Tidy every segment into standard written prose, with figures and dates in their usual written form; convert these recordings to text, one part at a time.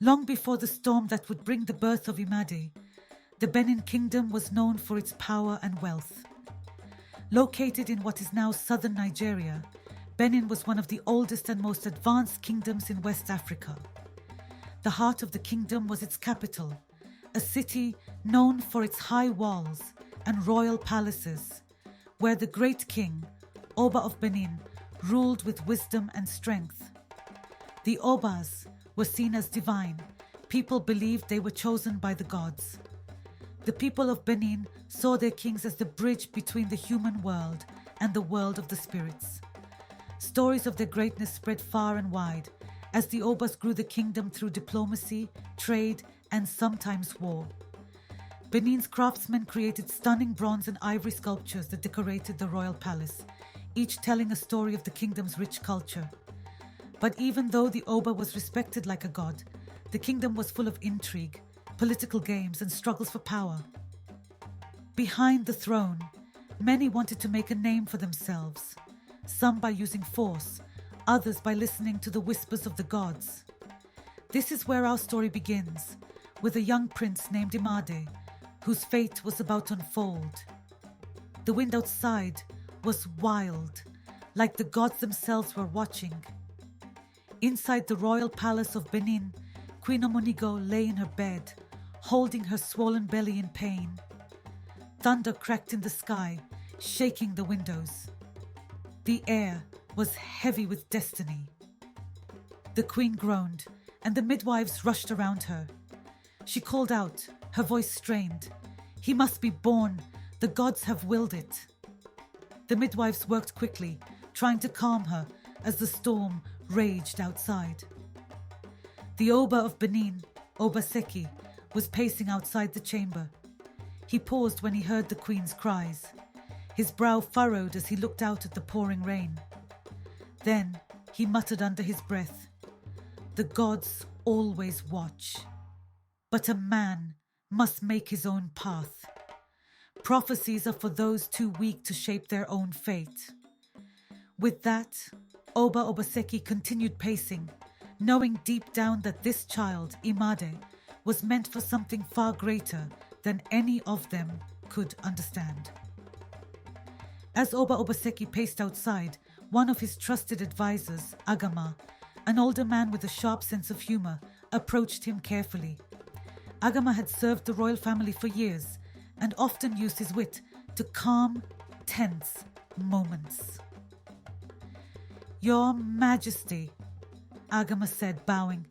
Long before the storm that would bring the birth of Imade, the Benin Kingdom was known for its power and wealth. Located in what is now southern Nigeria, Benin was one of the oldest and most advanced kingdoms in West Africa. The heart of the kingdom was its capital, a city known for its high walls and royal palaces, where the great king, Oba of Benin, ruled with wisdom and strength. The Obas were seen as divine. People believed they were chosen by the gods. The people of Benin saw their kings as the bridge between the human world and the world of the spirits. Stories of their greatness spread far and wide as the Obas grew the kingdom through diplomacy, trade, and sometimes war. Benin's craftsmen created stunning bronze and ivory sculptures that decorated the royal palace, each telling a story of the kingdom's rich culture. But even though the Oba was respected like a god, the kingdom was full of intrigue, political games, and struggles for power. Behind the throne, many wanted to make a name for themselves, some by using force, others by listening to the whispers of the gods. This is where our story begins, with a young prince named Imade, whose fate was about to unfold. The wind outside was wild, like the gods themselves were watching. Inside the royal palace of Benin, Queen Omonigo lay in her bed, holding her swollen belly in pain. Thunder cracked in the sky, shaking the windows. The air was heavy with destiny. The queen groaned, and the midwives rushed around her. She called out, her voice strained. "He must be born. The gods have willed it." The midwives worked quickly, trying to calm her as the storm raged outside. The Oba of Benin, Obaseki, was pacing outside the chamber. He paused when he heard the queen's cries. His brow furrowed as he looked out at the pouring rain. Then he muttered under his breath, "The gods always watch, but a man must make his own path. Prophecies are for those too weak to shape their own fate." With that, Oba Obaseki continued pacing, knowing deep down that this child, Imade, was meant for something far greater than any of them could understand. As Oba Obaseki paced outside, one of his trusted advisors, Agama, an older man with a sharp sense of humor, approached him carefully. Agama had served the royal family for years and often used his wit to calm tense moments. "Your Majesty," Agama said, bowing,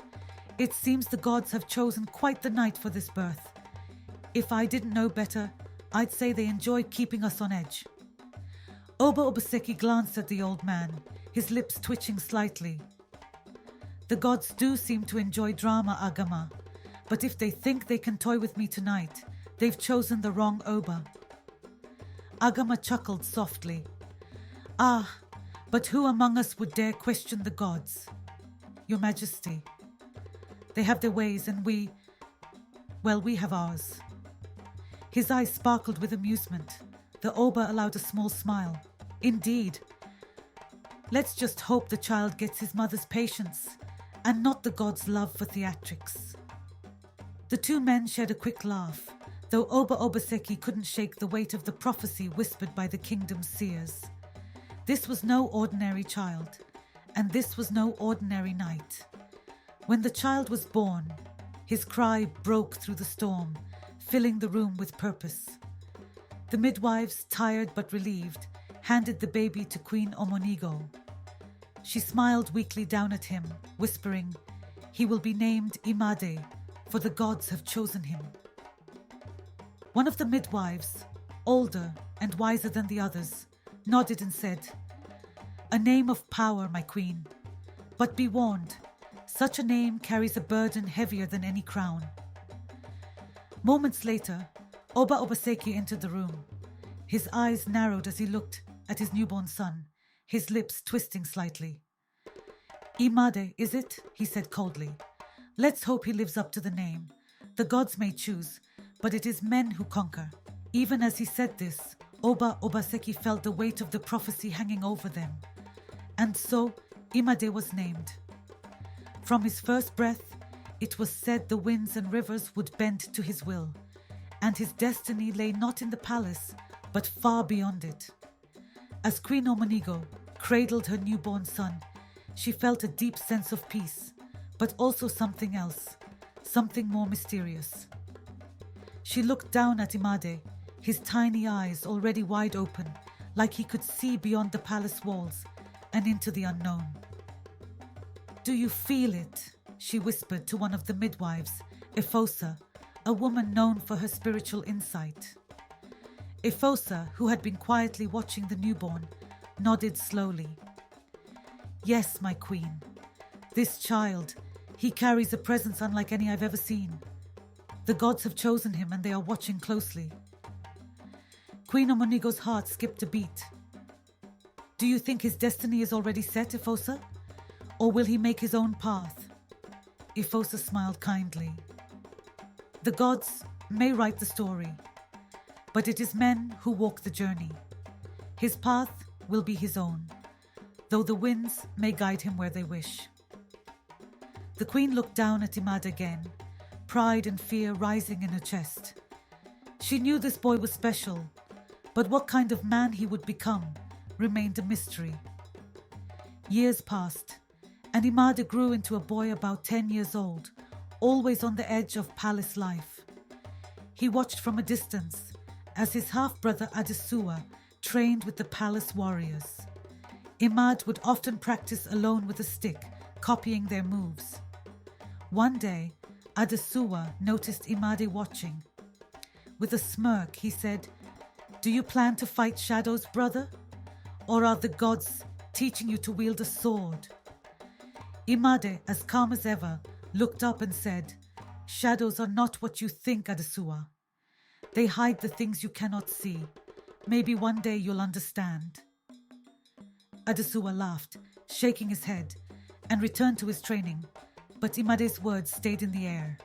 "it seems the gods have chosen quite the night for this birth. If I didn't know better, I'd say they enjoy keeping us on edge." Oba Obaseki glanced at the old man, his lips twitching slightly. "The gods do seem to enjoy drama, Agama, but if they think they can toy with me tonight, they've chosen the wrong Oba." Agama chuckled softly. "Ah, but who among us would dare question the gods? Your Majesty. They have their ways and we have ours." His eyes sparkled with amusement. The Oba allowed a small smile. "Indeed. Let's just hope the child gets his mother's patience and not the god's love for theatrics." The two men shared a quick laugh, though Oba Obaseki couldn't shake the weight of the prophecy whispered by the kingdom's seers. This was no ordinary child, and this was no ordinary night. When the child was born, his cry broke through the storm, filling the room with purpose. The midwives, tired but relieved, handed the baby to Queen Omonigo. She smiled weakly down at him, whispering, "He will be named Imade, for the gods have chosen him." One of the midwives, older and wiser than the others, nodded and said, "A name of power, my queen. But be warned, such a name carries a burden heavier than any crown." Moments later, Oba Obaseki entered the room. His eyes narrowed as he looked at his newborn son, his lips twisting slightly. "Imade, is it?" he said coldly. "Let's hope he lives up to the name. The gods may choose, but it is men who conquer." Even as he said this, Oba Obaseki felt the weight of the prophecy hanging over them. And so Imade was named. From his first breath, It was said the winds and rivers would bend to his will, and his destiny lay not in the palace, but far beyond it. As Queen Omonigo cradled her newborn son, she felt a deep sense of peace, but also something else, something more mysterious. She looked down at Imade, his tiny eyes already wide open, like he could see beyond the palace walls and into the unknown. "Do you feel it?" she whispered to one of the midwives, Efosa, a woman known for her spiritual insight. Efosa, who had been quietly watching the newborn, nodded slowly. "Yes, my queen. This child, he carries a presence unlike any I've ever seen. The gods have chosen him and they are watching closely." Queen Omonigo's heart skipped a beat. "Do you think his destiny is already set, Efosa? Or will he make his own path?" Efosa smiled kindly. "The gods may write the story, but it is men who walk the journey. His path will be his own, though the winds may guide him where they wish." The queen looked down at Imade again, pride and fear rising in her chest. She knew this boy was special, but what kind of man he would become remained a mystery. Years passed, and Imade grew into a boy about 10 years old, always on the edge of palace life. He watched from a distance as his half-brother Adesua trained with the palace warriors. Imade would often practice alone with a stick, copying their moves. One day, Adesua noticed Imade watching. With a smirk, he said, "Do you plan to fight shadows, brother? Or are the gods teaching you to wield a sword?" Imade, as calm as ever, looked up and said, "Shadows are not what you think, Adesua. They hide the things you cannot see. Maybe one day you'll understand." Adesua laughed, shaking his head, and returned to his training, but Imade's words stayed in the air.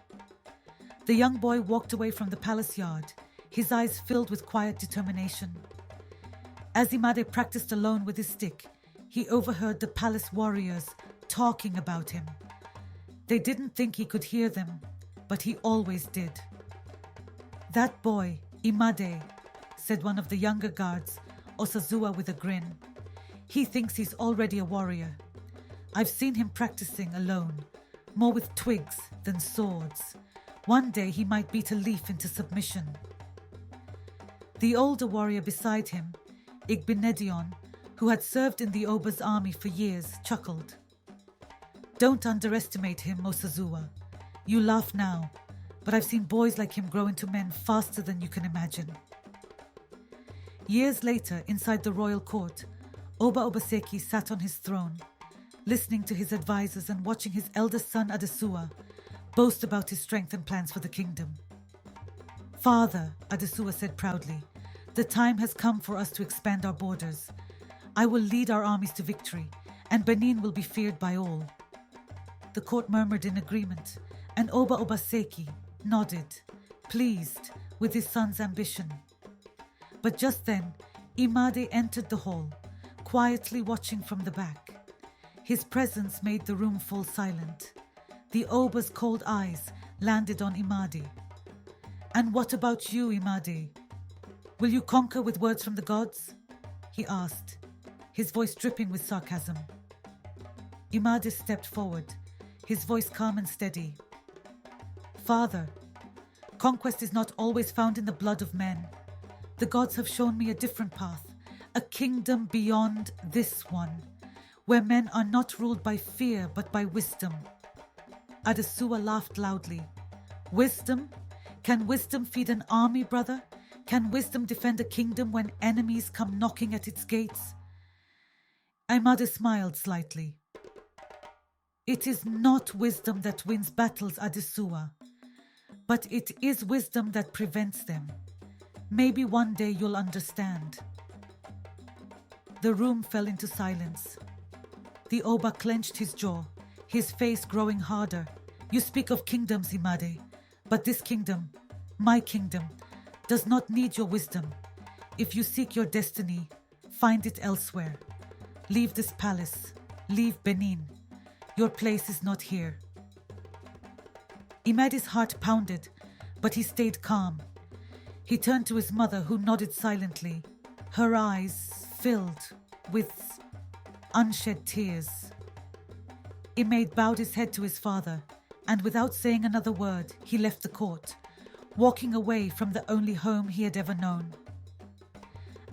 The young boy walked away from the palace yard, his eyes filled with quiet determination. As Imade practiced alone with his stick, he overheard the palace warriors talking about him. They didn't think he could hear them, but he always did. "That boy, Imade," said one of the younger guards, Osazua, with a grin. "He thinks he's already a warrior. I've seen him practicing alone, more with twigs than swords. One day he might beat a leaf into submission." The older warrior beside him, Igbenedion, who had served in the Oba's army for years, chuckled. "Don't underestimate him, Osazua. You laugh now, but I've seen boys like him grow into men faster than you can imagine." Years later, inside the royal court, Oba Obaseki sat on his throne, listening to his advisors and watching his eldest son Adesua boast about his strength and plans for the kingdom. "Father," Adesua said proudly, "the time has come for us to expand our borders. I will lead our armies to victory, and Benin will be feared by all." The court murmured in agreement, and Oba Obaseki nodded, pleased with his son's ambition. But just then, Imade entered the hall, quietly watching from the back. His presence made the room fall silent. The Oba's cold eyes landed on Imade. "And what about you, Imade? Will you conquer with words from the gods?" he asked, his voice dripping with sarcasm. Imade stepped forward, his voice calm and steady. "Father, conquest is not always found in the blood of men. The gods have shown me a different path, a kingdom beyond this one, where men are not ruled by fear but by wisdom." Adesua laughed loudly. "Wisdom? Can wisdom feed an army, brother? Can wisdom defend a kingdom when enemies come knocking at its gates?" Imade smiled slightly. "It is not wisdom that wins battles, Adesua, but it is wisdom that prevents them. Maybe one day you'll understand." The room fell into silence. The Oba clenched his jaw, his face growing harder. "You speak of kingdoms, Imade, but this kingdom, my kingdom, does not need your wisdom. If you seek your destiny, find it elsewhere. Leave this palace, leave Benin. Your place is not here." Imade's heart pounded, but he stayed calm. He turned to his mother, who nodded silently, her eyes filled with unshed tears. Imade bowed his head to his father, and without saying another word, he left the court, walking away from the only home he had ever known.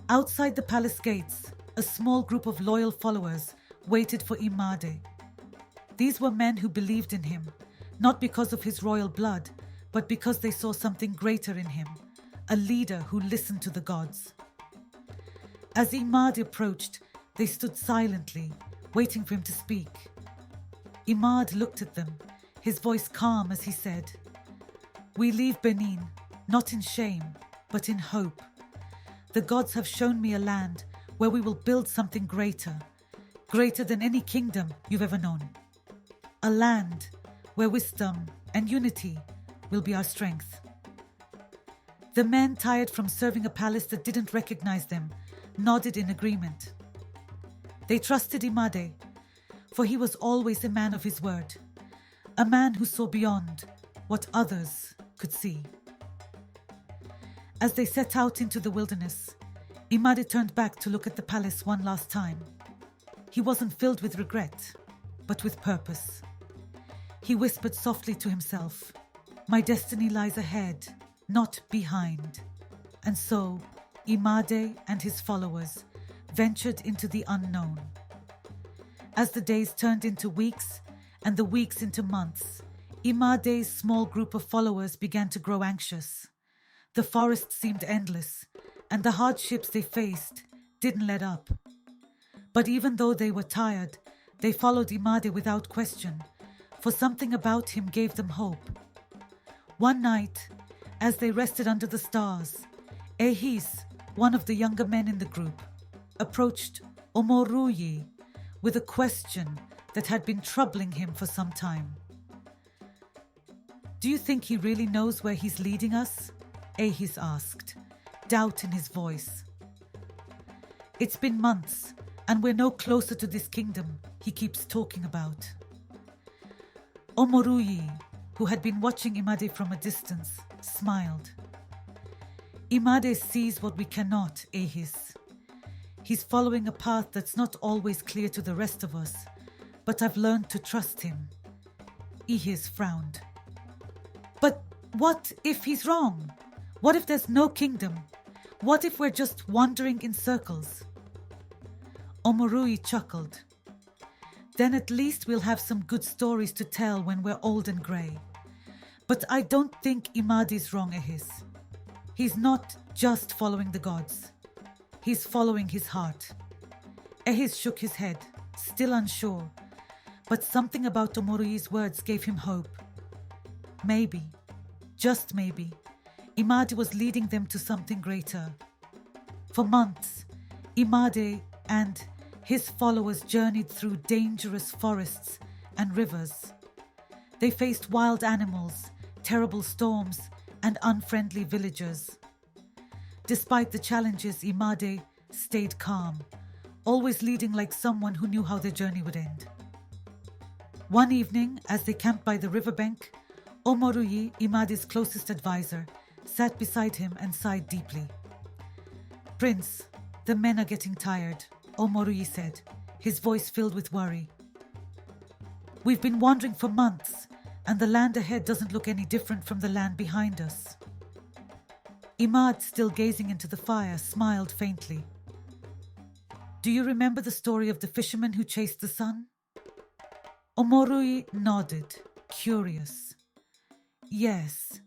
Outside the palace gates, a small group of loyal followers waited for Imade. These were men who believed in him, not because of his royal blood, but because they saw something greater in him, a leader who listened to the gods. As Imade approached, they stood silently, waiting for him to speak. Imade looked at them, his voice calm as he said, "We leave Benin, not in shame, but in hope. The gods have shown me a land where we will build something greater than any kingdom you've ever known. A land where wisdom and unity will be our strength." The men, tired from serving a palace that didn't recognize them, nodded in agreement. They trusted Imade, for he was always a man of his word, a man who saw beyond what others could see. As they set out into the wilderness, Imade turned back to look at the palace one last time. He wasn't filled with regret, but with purpose. He whispered softly to himself, "My destiny lies ahead, not behind." And so, Imade and his followers ventured into the unknown. As the days turned into weeks and the weeks into months, Imade's small group of followers began to grow anxious. The forest seemed endless, and the hardships they faced didn't let up. But even though they were tired, they followed Imade without question, for something about him gave them hope. One night, as they rested under the stars, Ehis, one of the younger men in the group, approached Omoruyi with a question that had been troubling him for some time. "Do you think he really knows where he's leading us?" Ehis asked, doubt in his voice. "It's been months, and we're no closer to this kingdom he keeps talking about." Omoruyi, who had been watching Imade from a distance, smiled. "Imade sees what we cannot, Ehis. He's following a path that's not always clear to the rest of us, but I've learned to trust him." Ehis frowned. "But what if he's wrong? What if there's no kingdom? What if we're just wandering in circles?" Omoruyi chuckled. "Then at least we'll have some good stories to tell when we're old and grey. But I don't think Imade's wrong, Ehis. He's not just following the gods. He's following his heart." Ehis shook his head, still unsure, but something about Omoruyi's words gave him hope. Maybe, just maybe, Imade was leading them to something greater. For months, Imade and his followers journeyed through dangerous forests and rivers. They faced wild animals, terrible storms, and unfriendly villagers. Despite the challenges, Imade stayed calm, always leading like someone who knew how their journey would end. One evening, as they camped by the riverbank, Omoruyi, Imade's closest advisor, sat beside him and sighed deeply. "Prince, the men are getting tired," Omoruyi said, his voice filled with worry. "We've been wandering for months, and the land ahead doesn't look any different from the land behind us." Imade, still gazing into the fire, smiled faintly. "Do you remember the story of the fisherman who chased the sun?" Omoruyi nodded, curious. "Yes.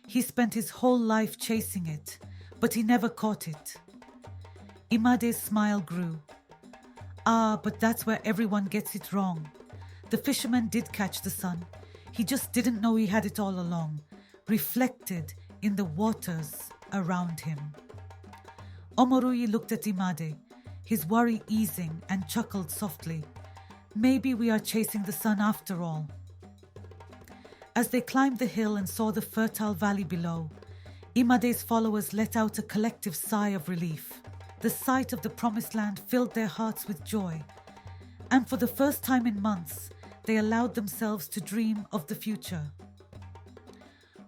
He spent his whole life chasing it, but he never caught it." Imade's smile grew. "Ah, but that's where everyone gets it wrong. The fisherman did catch the sun. He just didn't know he had it all along, reflected in the waters around him." Omoruyi looked at Imade, his worry easing, and chuckled softly. "Maybe we are chasing the sun after all." As they climbed the hill and saw the fertile valley below, Imade's followers let out a collective sigh of relief. The sight of the promised land filled their hearts with joy, and for the first time in months, they allowed themselves to dream of the future.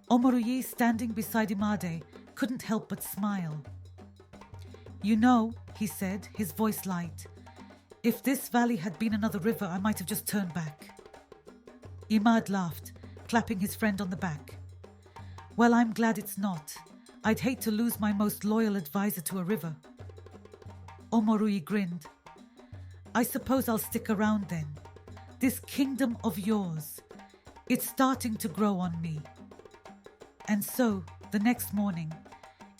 Omoruyi, standing beside Imade, couldn't help but smile. "You know," he said, his voice light, "if this valley had been another river, I might have just turned back." Imade laughed, clapping his friend on the back. "Well, I'm glad it's not. I'd hate to lose my most loyal advisor to a river." Omoruyi grinned. "I suppose I'll stick around then. This kingdom of yours, it's starting to grow on me." And so, the next morning,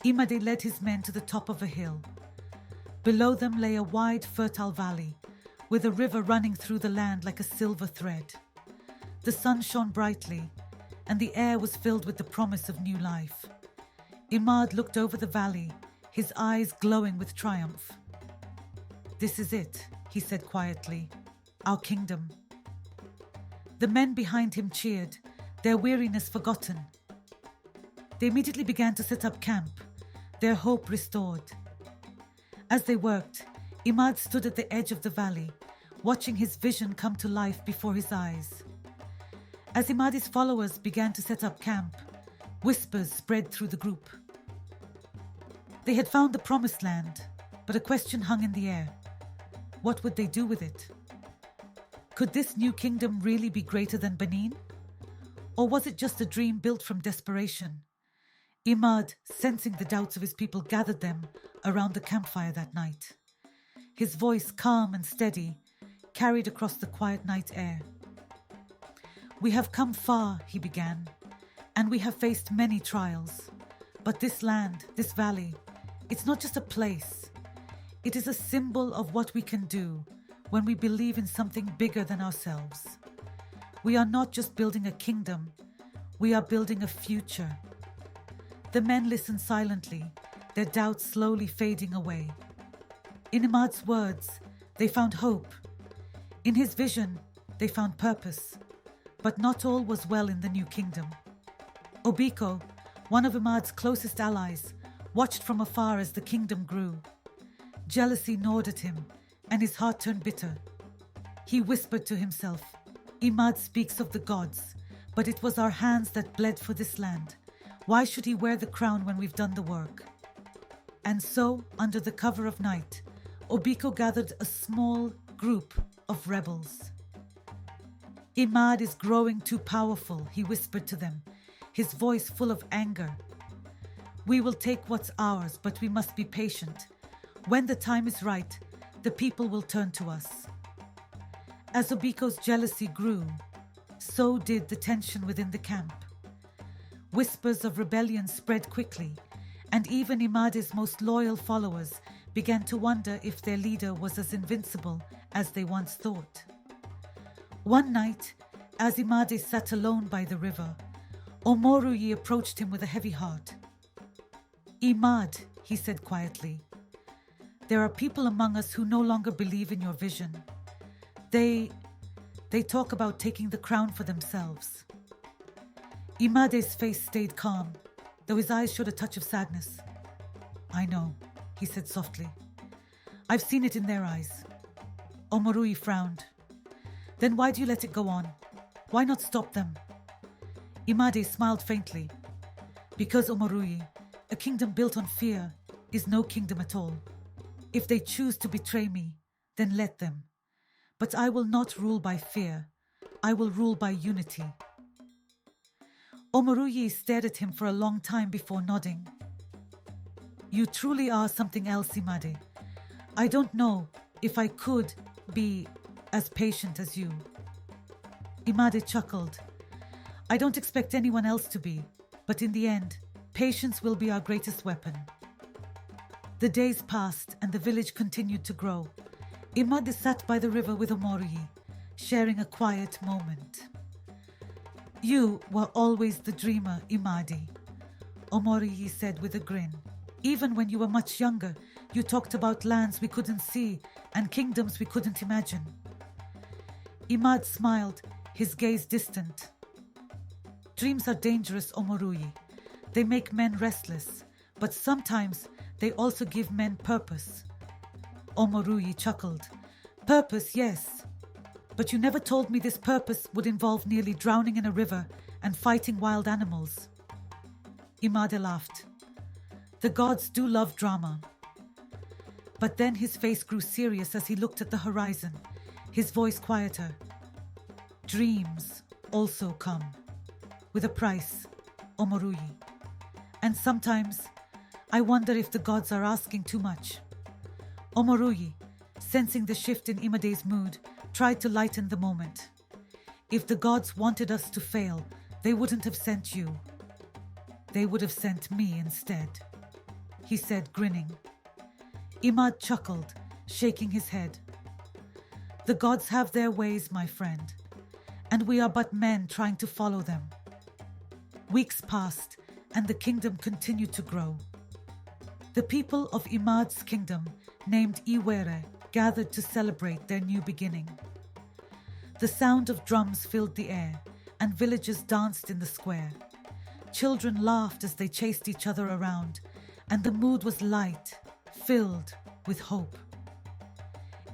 Imade led his men to the top of a hill. Below them lay a wide, fertile valley, with a river running through the land like a silver thread. The sun shone brightly, and the air was filled with the promise of new life. Imade looked over the valley, his eyes glowing with triumph. "This is it," he said quietly, "our kingdom." The men behind him cheered, their weariness forgotten. They immediately began to set up camp, their hope restored. As they worked, Imade stood at the edge of the valley, watching his vision come to life before his eyes. As Imade's followers began to set up camp, whispers spread through the group. They had found the promised land, but a question hung in the air. What would they do with it? Could this new kingdom really be greater than Benin? Or was it just a dream built from desperation? Imade, sensing the doubts of his people, gathered them around the campfire that night. His voice, calm and steady, carried across the quiet night air. "We have come far," he began, "and we have faced many trials. But this land, this valley, it's not just a place. It is a symbol of what we can do when we believe in something bigger than ourselves. We are not just building a kingdom, we are building a future." The men listened silently, their doubts slowly fading away. In Imade's words, they found hope. In his vision, they found purpose. But not all was well in the new kingdom. Obiko, one of Imade's closest allies, watched from afar as the kingdom grew. Jealousy gnawed at him, and his heart turned bitter. He whispered to himself, "Imade speaks of the gods, but it was our hands that bled for this land. Why should he wear the crown when we've done the work?" And so, under the cover of night, Obiko gathered a small group of rebels. "Imade is growing too powerful," he whispered to them, his voice full of anger. "We will take what's ours, but we must be patient. When the time is right, the people will turn to us." As Obiko's jealousy grew, so did the tension within the camp. Whispers of rebellion spread quickly, and even Imade's most loyal followers began to wonder if their leader was as invincible as they once thought. One night, as Imade sat alone by the river, Omoruyi approached him with a heavy heart. "Imade," he said quietly, "there are people among us who no longer believe in your vision. They talk about taking the crown for themselves." Imade's face stayed calm, though his eyes showed a touch of sadness. "I know," he said softly. "I've seen it in their eyes." Omoruyi frowned. "Then why do you let it go on? Why not stop them?" Imade smiled faintly. "Because, Omoruyi, a kingdom built on fear is no kingdom at all. If they choose to betray me, then let them. But I will not rule by fear. I will rule by unity." Omoruyi stared at him for a long time before nodding. "You truly are something else, Imade. I don't know if I could be as patient as you." Imade chuckled. "I don't expect anyone else to be, but in the end, patience will be our greatest weapon." The days passed and the village continued to grow. Imade sat by the river with Omoruyi, sharing a quiet moment. "You were always the dreamer, Imade," Omoruyi said with a grin. "Even when you were much younger, you talked about lands we couldn't see and kingdoms we couldn't imagine." Imade smiled, his gaze distant. "Dreams are dangerous, Omoruyi. They make men restless, but sometimes they also give men purpose." Omoruyi chuckled. "Purpose, yes. But you never told me this purpose would involve nearly drowning in a river and fighting wild animals." Imade laughed. The gods do love drama. But then his face grew serious as he looked at the horizon, his voice quieter. Dreams also come, with a price, Omorui. And sometimes I wonder if the gods are asking too much. Omorui, sensing the shift in Imade's mood, tried to lighten the moment. If the gods wanted us to fail, they wouldn't have sent you. They would have sent me instead, he said, grinning. Imade chuckled, shaking his head. The gods have their ways, my friend, and we are but men trying to follow them. Weeks passed, and the kingdom continued to grow. The people of Imade's kingdom, named Iwere, gathered to celebrate their new beginning. The sound of drums filled the air, and villagers danced in the square. Children laughed as they chased each other around, and the mood was light, filled with hope.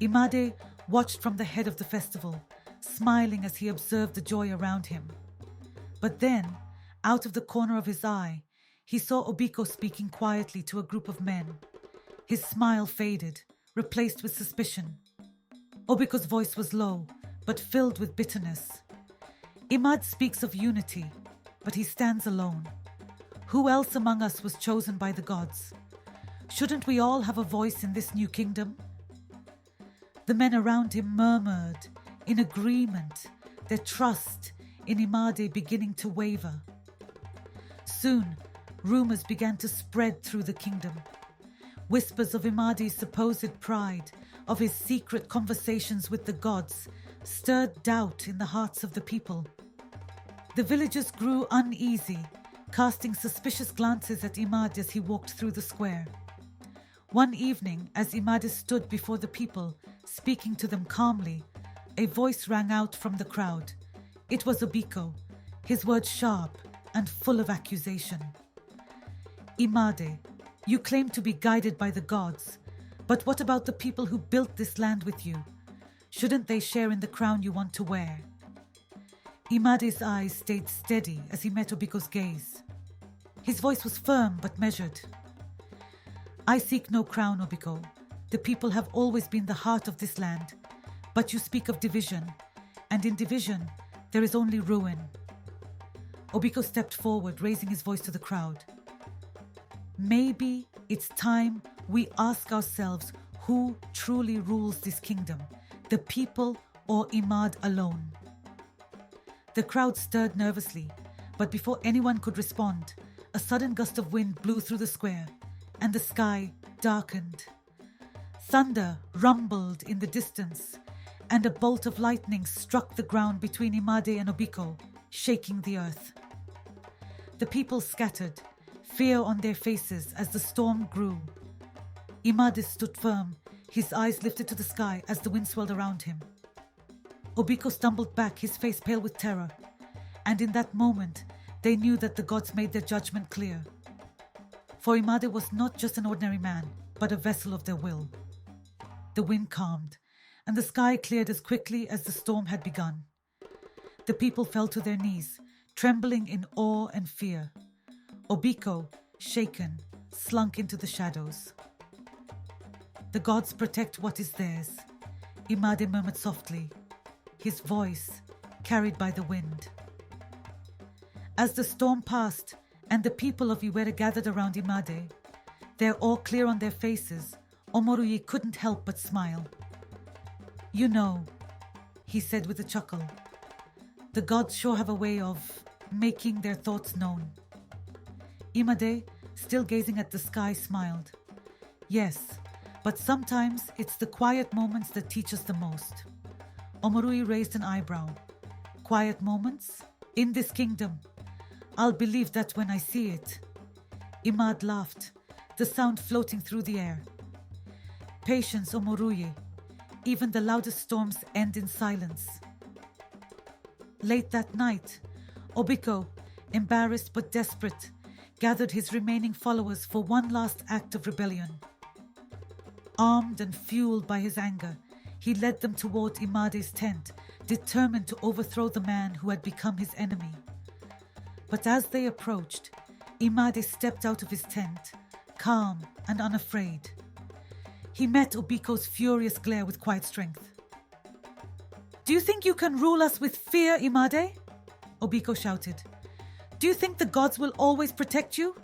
Imade watched from the head of the festival, smiling as he observed the joy around him. But then, out of the corner of his eye, he saw Obiko speaking quietly to a group of men. His smile faded, replaced with suspicion. Obiko's voice was low, but filled with bitterness. Imade speaks of unity, but he stands alone. Who else among us was chosen by the gods? Shouldn't we all have a voice in this new kingdom? The men around him murmured, in agreement, their trust in Imade beginning to waver. Soon, rumors began to spread through the kingdom. Whispers of Imade's supposed pride, of his secret conversations with the gods, stirred doubt in the hearts of the people. The villagers grew uneasy, casting suspicious glances at Imade as he walked through the square. One evening, as Imade stood before the people, speaking to them calmly, a voice rang out from the crowd. It was Obiko, his words sharp and full of accusation. Imade, you claim to be guided by the gods, but what about the people who built this land with you? Shouldn't they share in the crown you want to wear? Imade's eyes stayed steady as he met Obiko's gaze. His voice was firm but measured. I seek no crown, Obiko. The people have always been the heart of this land. But you speak of division, and in division, there is only ruin. Obiko stepped forward, raising his voice to the crowd. Maybe it's time we ask ourselves who truly rules this kingdom, the people or Imade alone. The crowd stirred nervously, but before anyone could respond, a sudden gust of wind blew through the square, and the sky darkened. Thunder rumbled in the distance, and a bolt of lightning struck the ground between Imade and Obiko, shaking the earth. The people scattered, fear on their faces as the storm grew. Imade stood firm, his eyes lifted to the sky as the wind swirled around him. Obiko stumbled back, his face pale with terror, and in that moment, they knew that the gods made their judgment clear. For Imade was not just an ordinary man, but a vessel of their will. The wind calmed, and the sky cleared as quickly as the storm had begun. The people fell to their knees, trembling in awe and fear. Obiko, shaken, slunk into the shadows. The gods protect what is theirs, Imade murmured softly, his voice carried by the wind. As the storm passed and the people of Iwere gathered around Imade, their awe clear on their faces, Omorui couldn't help but smile. You know, he said with a chuckle, the gods sure have a way of making their thoughts known. Imade, still gazing at the sky, smiled. Yes, but sometimes it's the quiet moments that teach us the most. Omorui raised an eyebrow. Quiet moments? In this kingdom. I'll believe that when I see it. Imade laughed, the sound floating through the air. Patience, Omorui. Even the loudest storms end in silence. Late that night, Obiko, embarrassed but desperate, gathered his remaining followers for one last act of rebellion. Armed and fueled by his anger, he led them toward Imade's tent, determined to overthrow the man who had become his enemy. But as they approached, Imade stepped out of his tent, calm and unafraid. He met Obiko's furious glare with quiet strength. "Do you think you can rule us with fear, Imade?" Obiko shouted. "Do you think the gods will always protect you?"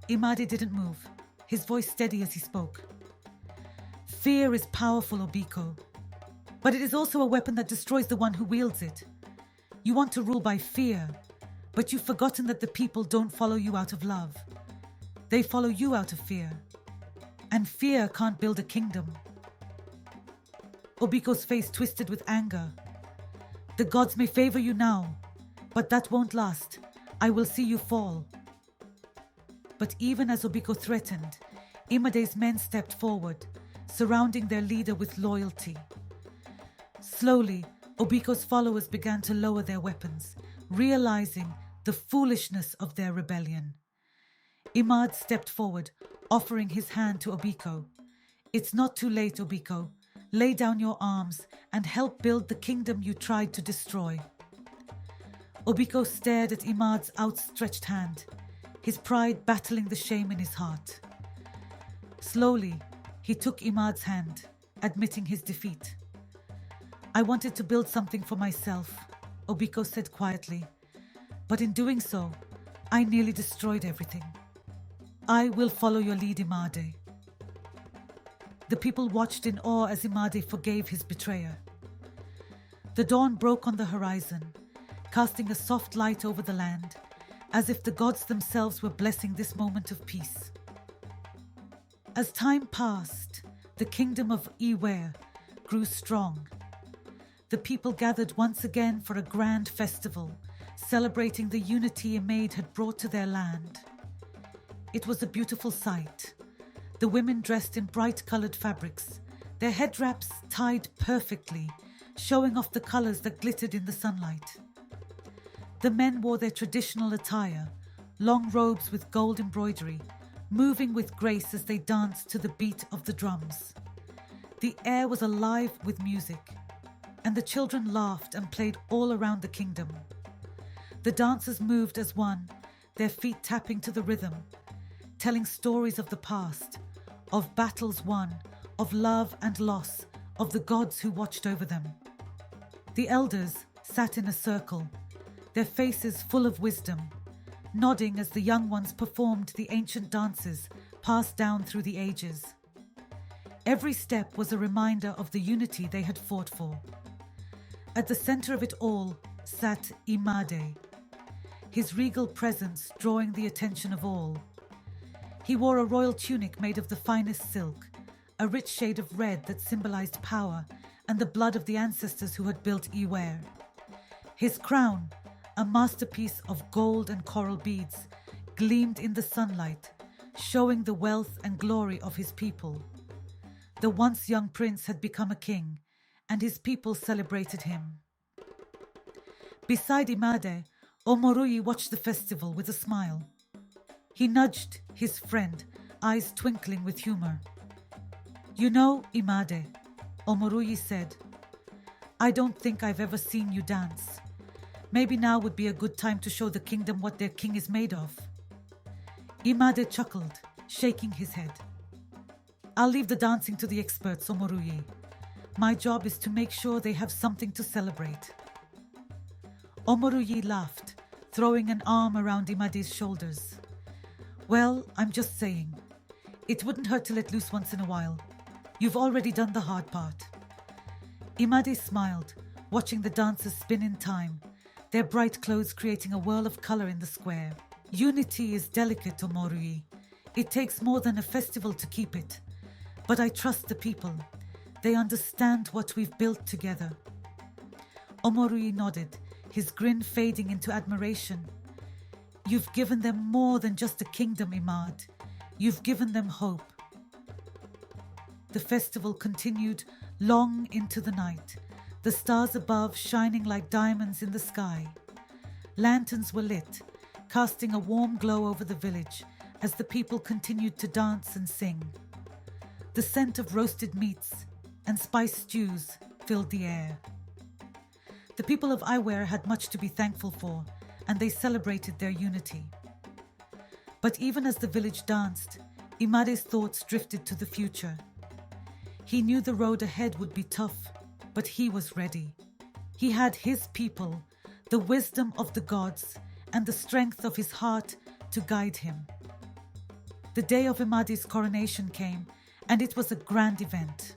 Imade didn't move, his voice steady as he spoke. "Fear is powerful, Obiko, but it is also a weapon that destroys the one who wields it. You want to rule by fear, but you've forgotten that the people don't follow you out of love. They follow you out of fear. And fear can't build a kingdom." Obiko's face twisted with anger. "The gods may favor you now, but that won't last. I will see you fall." But even as Obiko threatened, Imade's men stepped forward, surrounding their leader with loyalty. Slowly, Obiko's followers began to lower their weapons, realizing the foolishness of their rebellion. Imade stepped forward, offering his hand to Obiko. "It's not too late, Obiko. Lay down your arms and help build the kingdom you tried to destroy." Obiko stared at Imade's outstretched hand, his pride battling the shame in his heart. Slowly, he took Imade's hand, admitting his defeat. "I wanted to build something for myself," Obiko said quietly, "but in doing so, I nearly destroyed everything. I will follow your lead, Imade." The people watched in awe as Imade forgave his betrayer. The dawn broke on the horizon, casting a soft light over the land, as if the gods themselves were blessing this moment of peace. As time passed, the kingdom of Iwere grew strong. The people gathered once again for a grand festival, celebrating the unity Imade had brought to their land. It was a beautiful sight. The women dressed in bright-colored fabrics, their head wraps tied perfectly, showing off the colors that glittered in the sunlight. The men wore their traditional attire, long robes with gold embroidery, moving with grace as they danced to the beat of the drums. The air was alive with music, and the children laughed and played all around the kingdom. The dancers moved as one, their feet tapping to the rhythm, telling stories of the past, of battles won, of love and loss, of the gods who watched over them. The elders sat in a circle, their faces full of wisdom, nodding as the young ones performed the ancient dances passed down through the ages. Every step was a reminder of the unity they had fought for. At the center of it all sat Imade, his regal presence drawing the attention of all. He wore a royal tunic made of the finest silk, a rich shade of red that symbolized power and the blood of the ancestors who had built Iwere. His crown, a masterpiece of gold and coral beads, gleamed in the sunlight, showing the wealth and glory of his people. The once young prince had become a king, and his people celebrated him. Beside Imade, Omoruyi watched the festival with a smile. He nudged his friend, eyes twinkling with humor. "You know, Imade," Omoruyi said, "I don't think I've ever seen you dance. Maybe now would be a good time to show the kingdom what their king is made of." Imade chuckled, shaking his head. "I'll leave the dancing to the experts, Omoruyi. My job is to make sure they have something to celebrate." Omoruyi laughed, throwing an arm around Imade's shoulders. "Well, I'm just saying. It wouldn't hurt to let loose once in a while. You've already done the hard part." Imade smiled, watching the dancers spin in time, their bright clothes creating a whirl of color in the square. "Unity is delicate, Omoruyi. It takes more than a festival to keep it. But I trust the people. They understand what we've built together." Omoruyi nodded, his grin fading into admiration. "You've given them more than just a kingdom, Imade. You've given them hope." The festival continued long into the night, the stars above shining like diamonds in the sky. Lanterns were lit, casting a warm glow over the village as the people continued to dance and sing. The scent of roasted meats and spiced stews filled the air. The people of Iwere had much to be thankful for, and they celebrated their unity. But even as the village danced, Imade's thoughts drifted to the future. He knew the road ahead would be tough, but he was ready. He had his people, the wisdom of the gods, and the strength of his heart to guide him. The day of Imade's coronation came, and it was a grand event.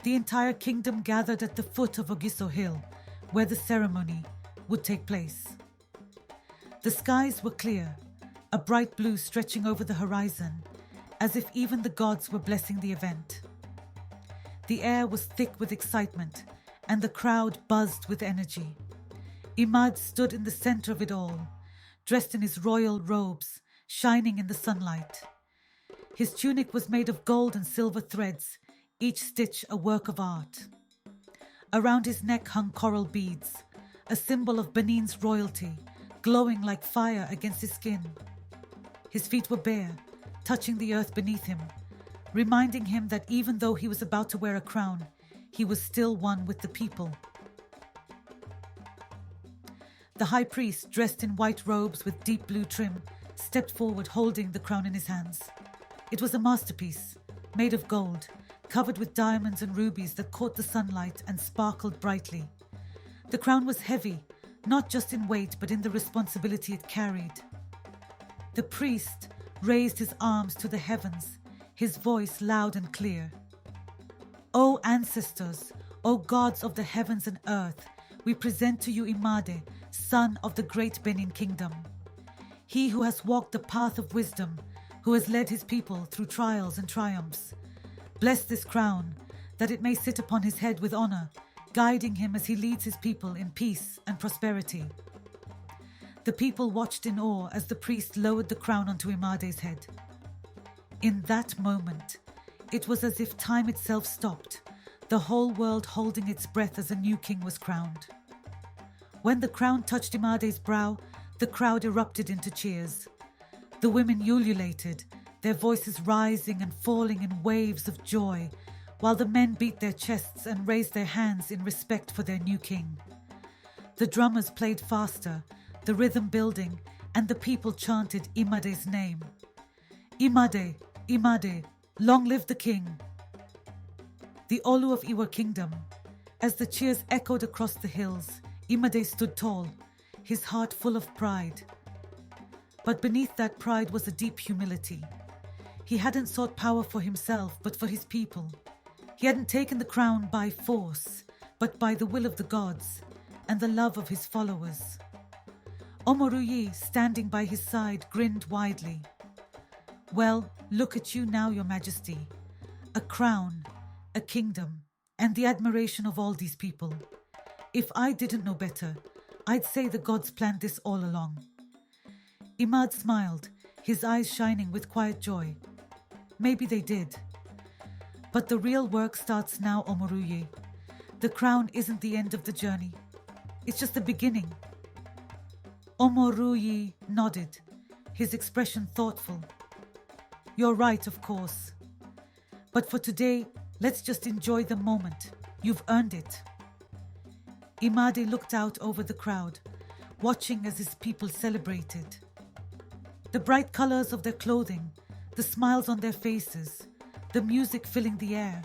The entire kingdom gathered at the foot of Ogiso Hill, where the ceremony would take place. The skies were clear, a bright blue stretching over the horizon, as if even the gods were blessing the event. The air was thick with excitement, and the crowd buzzed with energy. Imade stood in the center of it all, dressed in his royal robes, shining in the sunlight. His tunic was made of gold and silver threads, each stitch a work of art. Around his neck hung coral beads, a symbol of Benin's royalty, glowing like fire against his skin. His feet were bare, touching the earth beneath him, reminding him that even though he was about to wear a crown, he was still one with the people. The high priest, dressed in white robes with deep blue trim, stepped forward holding the crown in his hands. It was a masterpiece, made of gold, covered with diamonds and rubies that caught the sunlight and sparkled brightly. The crown was heavy, not just in weight but in the responsibility it carried. The priest raised his arms to the heavens, his voice loud and clear. O ancestors, O gods of the heavens and earth, we present to you Imade, son of the great Benin Kingdom. He who has walked the path of wisdom, who has led his people through trials and triumphs. Bless this crown, that it may sit upon his head with honor, guiding him as he leads his people in peace and prosperity. The people watched in awe as the priest lowered the crown onto Imade's head. In that moment, it was as if time itself stopped, the whole world holding its breath as a new king was crowned. When the crown touched Imade's brow, the crowd erupted into cheers. The women ululated, their voices rising and falling in waves of joy, while the men beat their chests and raised their hands in respect for their new king. The drummers played faster, the rhythm building, and the people chanted Imade's name. Imade, Imade, long live the king. The Olu of Iwere Kingdom. As the cheers echoed across the hills, Imade stood tall, his heart full of pride. But beneath that pride was a deep humility. He hadn't sought power for himself, but for his people. He hadn't taken the crown by force, but by the will of the gods and the love of his followers. Omoruyi, standing by his side, grinned widely. Well, look at you now, your majesty. A crown, a kingdom, and the admiration of all these people. If I didn't know better, I'd say the gods planned this all along. Imade smiled, his eyes shining with quiet joy. Maybe they did. But the real work starts now, Omoruyi. The crown isn't the end of the journey. It's just the beginning. Omoruyi nodded, his expression thoughtful. You're right, of course. But for today, let's just enjoy the moment. You've earned it. Imade looked out over the crowd, watching as his people celebrated. The bright colors of their clothing, the smiles on their faces, the music filling the air.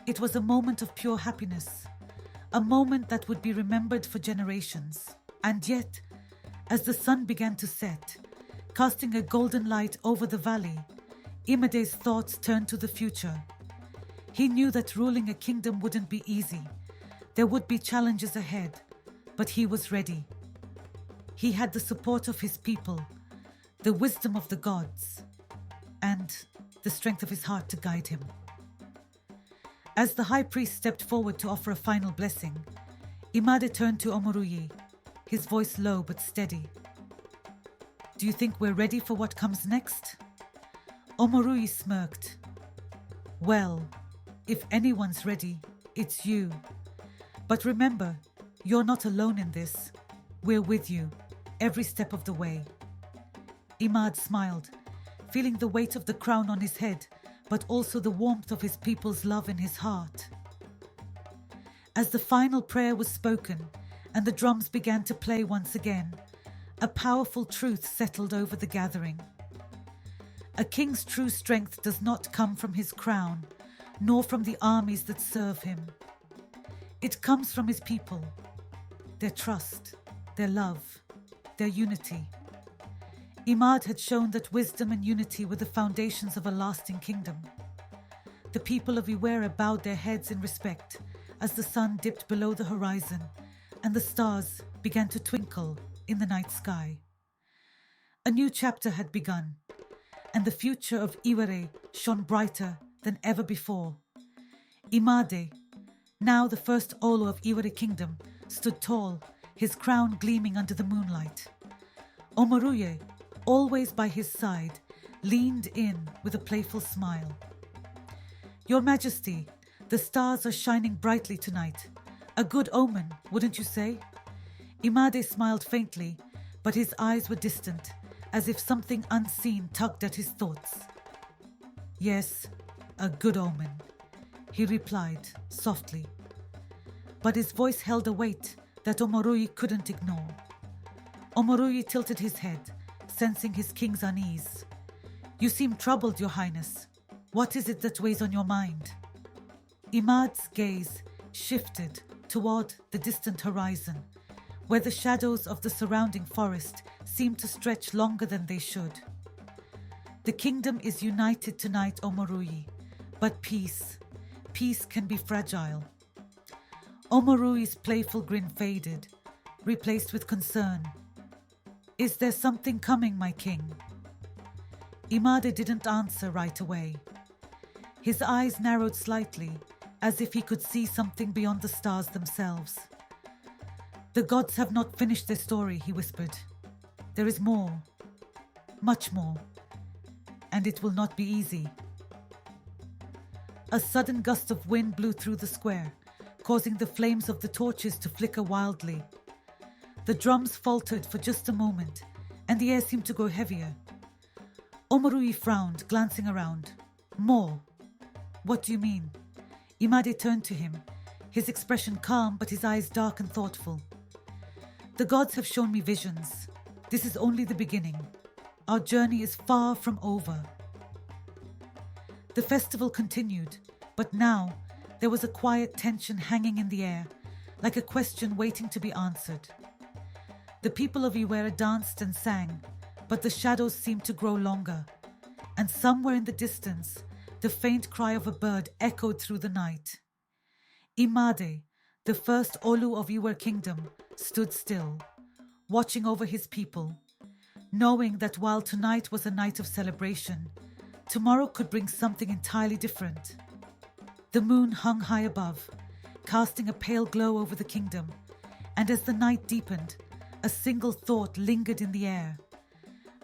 It was a moment of pure happiness, a moment that would be remembered for generations. And yet, as the sun began to set, casting a golden light over the valley, Imade's thoughts turned to the future. He knew that ruling a kingdom wouldn't be easy. There would be challenges ahead, but he was ready. He had the support of his people, the wisdom of the gods, and the strength of his heart to guide him. As the high priest stepped forward to offer a final blessing, Imade turned to Omoruyi, his voice low but steady. Do you think we're ready for what comes next? Omoruyi smirked. Well, if anyone's ready, it's you. But remember, you're not alone in this. We're with you, every step of the way. Imade smiled, feeling the weight of the crown on his head, but also the warmth of his people's love in his heart. As the final prayer was spoken and the drums began to play once again, a powerful truth settled over the gathering. A king's true strength does not come from his crown, nor from the armies that serve him. It comes from his people, their trust, their love, their unity. Imade had shown that wisdom and unity were the foundations of a lasting kingdom. The people of Iwere bowed their heads in respect as the sun dipped below the horizon and the stars began to twinkle in the night sky. A new chapter had begun, and the future of Iwere shone brighter than ever before. Imade, now the first Olo of Iwere Kingdom, stood tall, his crown gleaming under the moonlight. Omoruye, always by his side, leaned in with a playful smile. "Your Majesty, the stars are shining brightly tonight. A good omen, wouldn't you say?" Imade smiled faintly, but his eyes were distant, as if something unseen tugged at his thoughts. "Yes, a good omen," he replied softly. But his voice held a weight that Omoruyi couldn't ignore. Omoruyi tilted his head, sensing his king's unease. "You seem troubled, Your Highness. What is it that weighs on your mind?" Imade's gaze shifted toward the distant horizon, where the shadows of the surrounding forest seemed to stretch longer than they should. "The kingdom is united tonight, Omoruyi, but peace can be fragile." Omoruyi's playful grin faded, replaced with concern. "Is there something coming, my king?" Imade didn't answer right away. His eyes narrowed slightly, as if he could see something beyond the stars themselves. "The gods have not finished their story," he whispered. "There is more, much more, and it will not be easy." A sudden gust of wind blew through the square, causing the flames of the torches to flicker wildly. The drums faltered for just a moment, and the air seemed to grow heavier. Omoruyi frowned, glancing around. "More? What do you mean?" Imade turned to him, his expression calm but his eyes dark and thoughtful. "The gods have shown me visions. This is only the beginning. Our journey is far from over." The festival continued, but now there was a quiet tension hanging in the air, like a question waiting to be answered. The people of Iwere danced and sang, but the shadows seemed to grow longer, and somewhere in the distance, the faint cry of a bird echoed through the night. Imade, the first Olu of Iwere Kingdom, stood still, watching over his people, knowing that while tonight was a night of celebration, tomorrow could bring something entirely different. The moon hung high above, casting a pale glow over the kingdom, and as the night deepened, a single thought lingered in the air,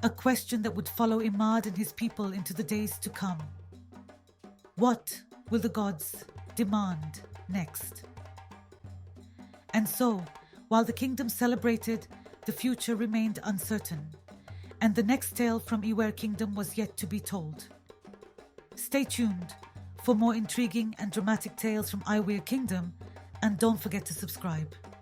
a question that would follow Imade and his people into the days to come. What will the gods demand next? And so, while the kingdom celebrated, the future remained uncertain, and the next tale from Iwere Kingdom was yet to be told. Stay tuned for more intriguing and dramatic tales from Iwere Kingdom, and don't forget to subscribe.